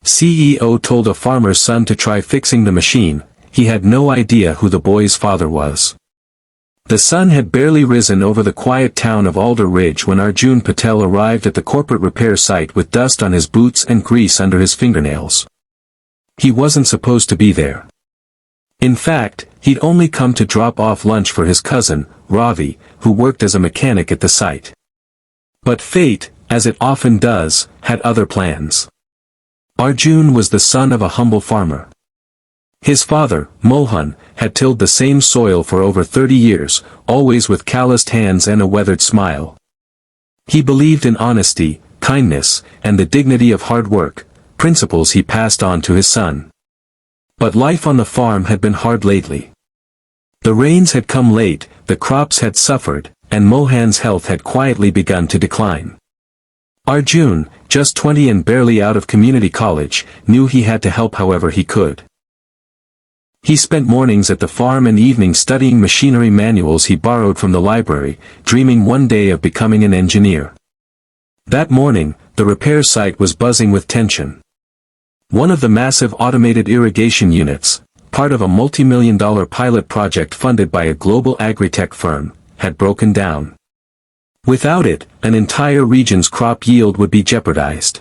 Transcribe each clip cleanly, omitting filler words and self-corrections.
CEO told a farmer's son to try fixing the machine. He had no idea who the boy's father was. The sun had barely risen over the quiet town of Alder Ridge when Arjun Patel arrived at the corporate repair site with dust on his boots and grease under his fingernails. He wasn't supposed to be there. In fact, he'd only come to drop off lunch for his cousin, Ravi, who worked as a mechanic at the site. But fate, as it often does, had other plans. Arjun was the son of a humble farmer. His father, Mohan, had tilled the same soil for over 30 years, always with calloused hands and a weathered smile. He believed in honesty, kindness, and the dignity of hard work, principles he passed on to his son. But life on the farm had been hard lately. The rains had come late, the crops had suffered, and Mohan's health had quietly begun to decline. Arjun, just 20 and barely out of community college, knew he had to help however he could. He spent mornings at the farm and evenings studying machinery manuals he borrowed from the library, dreaming one day of becoming an engineer. That morning, the repair site was buzzing with tension. One of the massive automated irrigation units, part of a multi-million-dollar pilot project funded by a global agri-tech firm, had broken down. Without it, an entire region's crop yield would be jeopardized.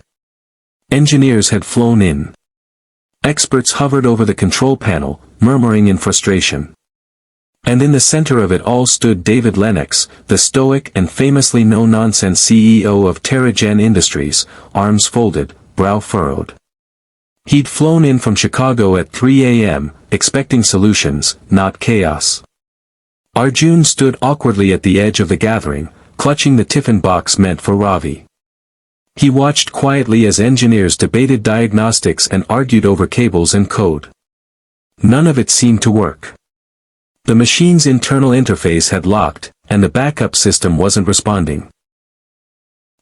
Engineers had flown in. Experts hovered over the control panel, murmuring in frustration. And in the center of it all stood David Lennox, the stoic and famously no-nonsense CEO of Terragen Industries, arms folded, brow furrowed. He'd flown in from Chicago at 3 a.m., expecting solutions, not chaos. Arjun stood awkwardly at the edge of the gathering, clutching the tiffin box meant for Ravi. He watched quietly as engineers debated diagnostics and argued over cables and code. None of it seemed to work. The machine's internal interface had locked, and the backup system wasn't responding.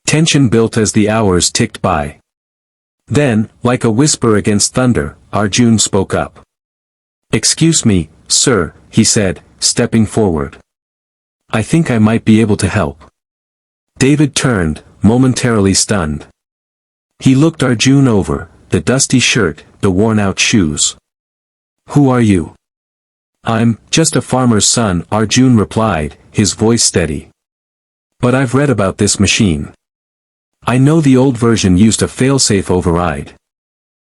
Tension built as the hours ticked by. Then, like a whisper against thunder, Arjun spoke up. "Excuse me, sir," he said, stepping forward. "I think I might be able to help." David turned, momentarily stunned. He looked Arjun over, the dusty shirt, the worn-out shoes. "Who are you?" "I'm just a farmer's son," Arjun replied, his voice steady. "But I've read about this machine. I know the old version used a failsafe override."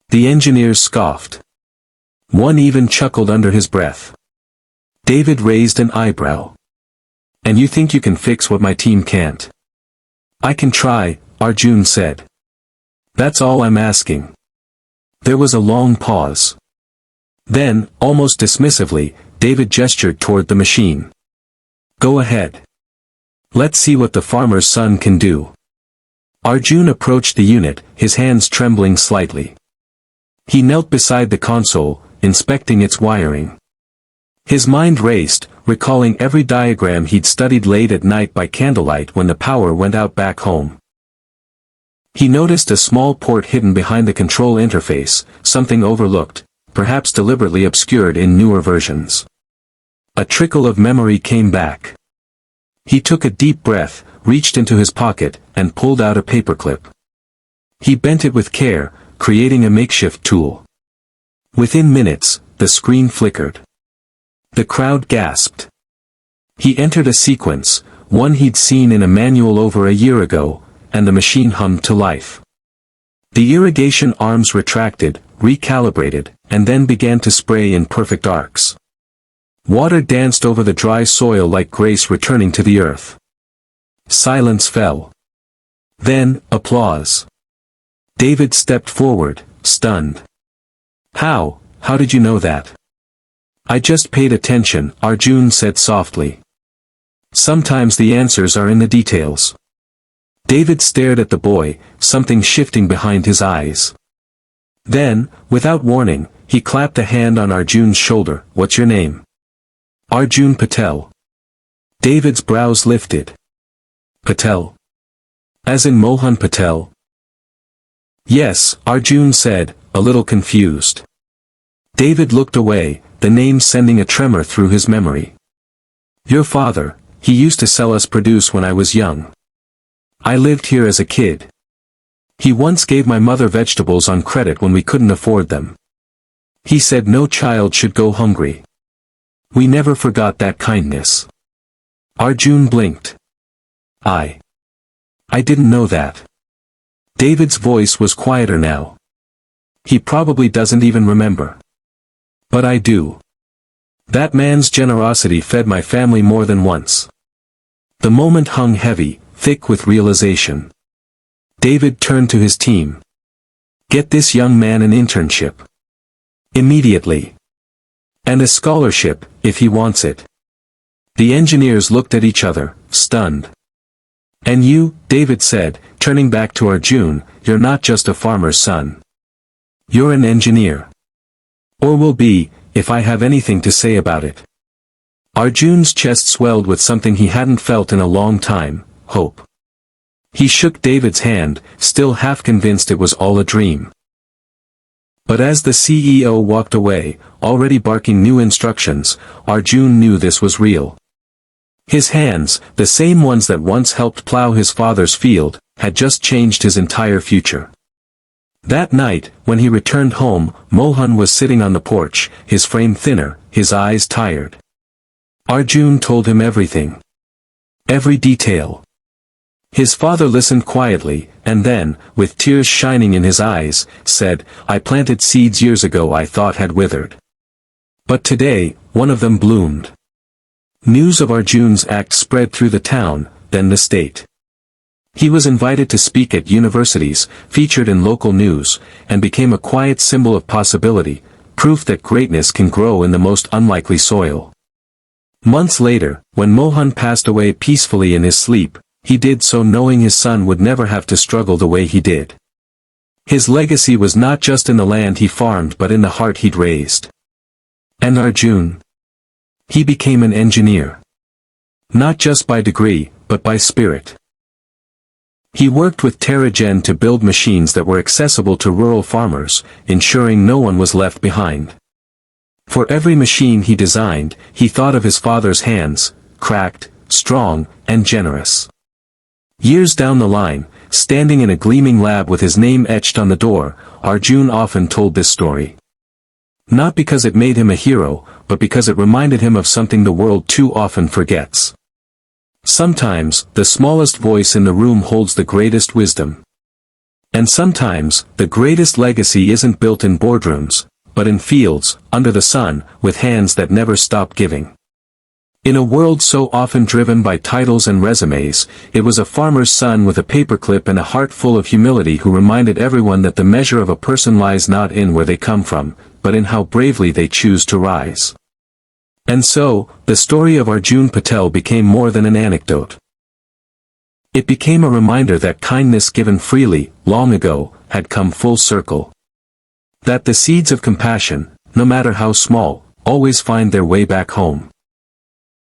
The engineers scoffed. One even chuckled under his breath. David raised an eyebrow. "And you think you can fix what my team can't?" "I can try," Arjun said. "That's all I'm asking." There was a long pause. Then, almost dismissively, David gestured toward the machine. "Go ahead. Let's see what the farmer's son can do." Arjun approached the unit, his hands trembling slightly. He knelt beside the console, inspecting its wiring. His mind raced, recalling every diagram he'd studied late at night by candlelight when the power went out back home. He noticed a small port hidden behind the control interface, something overlooked, perhaps deliberately obscured in newer versions. A trickle of memory came back. He took a deep breath, reached into his pocket, and pulled out a paperclip. He bent it with care, creating a makeshift tool. Within minutes, the screen flickered. The crowd gasped. He entered a sequence, one he'd seen in a manual over a year ago, and the machine hummed to life. The irrigation arms retracted, recalibrated, and then began to spray in perfect arcs. Water danced over the dry soil like grace returning to the earth. Silence fell. Then, applause. David stepped forward, stunned. How did you know that?" "I just paid attention," Arjun said softly. "Sometimes the answers are in the details." David stared at the boy, something shifting behind his eyes. Then, without warning, he clapped a hand on Arjun's shoulder. "What's your name?" "Arjun Patel." David's brows lifted. "Patel? As in Mohan Patel?" "Yes," Arjun said, a little confused. David looked away, the name sending a tremor through his memory. "Your father, he used to sell us produce when I was young. I lived here as a kid." He once gave my mother vegetables on credit when we couldn't afford them. He said no child should go hungry. We never forgot that kindness. Arjun blinked. I didn't know that. David's voice was quieter now. He probably doesn't even remember. But I do. That man's generosity fed my family more than once. The moment hung heavy, thick with realization. David turned to his team. Get this young man an internship. Immediately. And a scholarship, if he wants it. The engineers looked at each other, stunned. And you, David said, turning back to Arjun, you're not just a farmer's son. You're an engineer. Or will be, if I have anything to say about it. Arjun's chest swelled with something he hadn't felt in a long time, hope. He shook David's hand, still half convinced it was all a dream. But as the CEO walked away, already barking new instructions, Arjun knew this was real. His hands, the same ones that once helped plow his father's field, had just changed his entire future. That night, when he returned home, Mohan was sitting on the porch, his frame thinner, his eyes tired. Arjun told him everything. Every detail. His father listened quietly, and then, with tears shining in his eyes, said, I planted seeds years ago I thought had withered. But today, one of them bloomed. News of Arjun's act spread through the town, then the state. He was invited to speak at universities, featured in local news, and became a quiet symbol of possibility, proof that greatness can grow in the most unlikely soil. Months later, when Mohan passed away peacefully in his sleep, he did so knowing his son would never have to struggle the way he did. His legacy was not just in the land he farmed but in the heart he'd raised. And Arjun? He became an engineer. Not just by degree, but by spirit. He worked with TerraGen to build machines that were accessible to rural farmers, ensuring no one was left behind. For every machine he designed, he thought of his father's hands, cracked, strong, and generous. Years down the line, standing in a gleaming lab with his name etched on the door, Arjun often told this story. Not because it made him a hero, but because it reminded him of something the world too often forgets. Sometimes, the smallest voice in the room holds the greatest wisdom. And sometimes, the greatest legacy isn't built in boardrooms, but in fields, under the sun, with hands that never stop giving. In a world so often driven by titles and resumes, it was a farmer's son with a paperclip and a heart full of humility who reminded everyone that the measure of a person lies not in where they come from, but in how bravely they choose to rise. And so, the story of Arjun Patel became more than an anecdote. It became a reminder that kindness given freely, long ago, had come full circle. That the seeds of compassion, no matter how small, always find their way back home.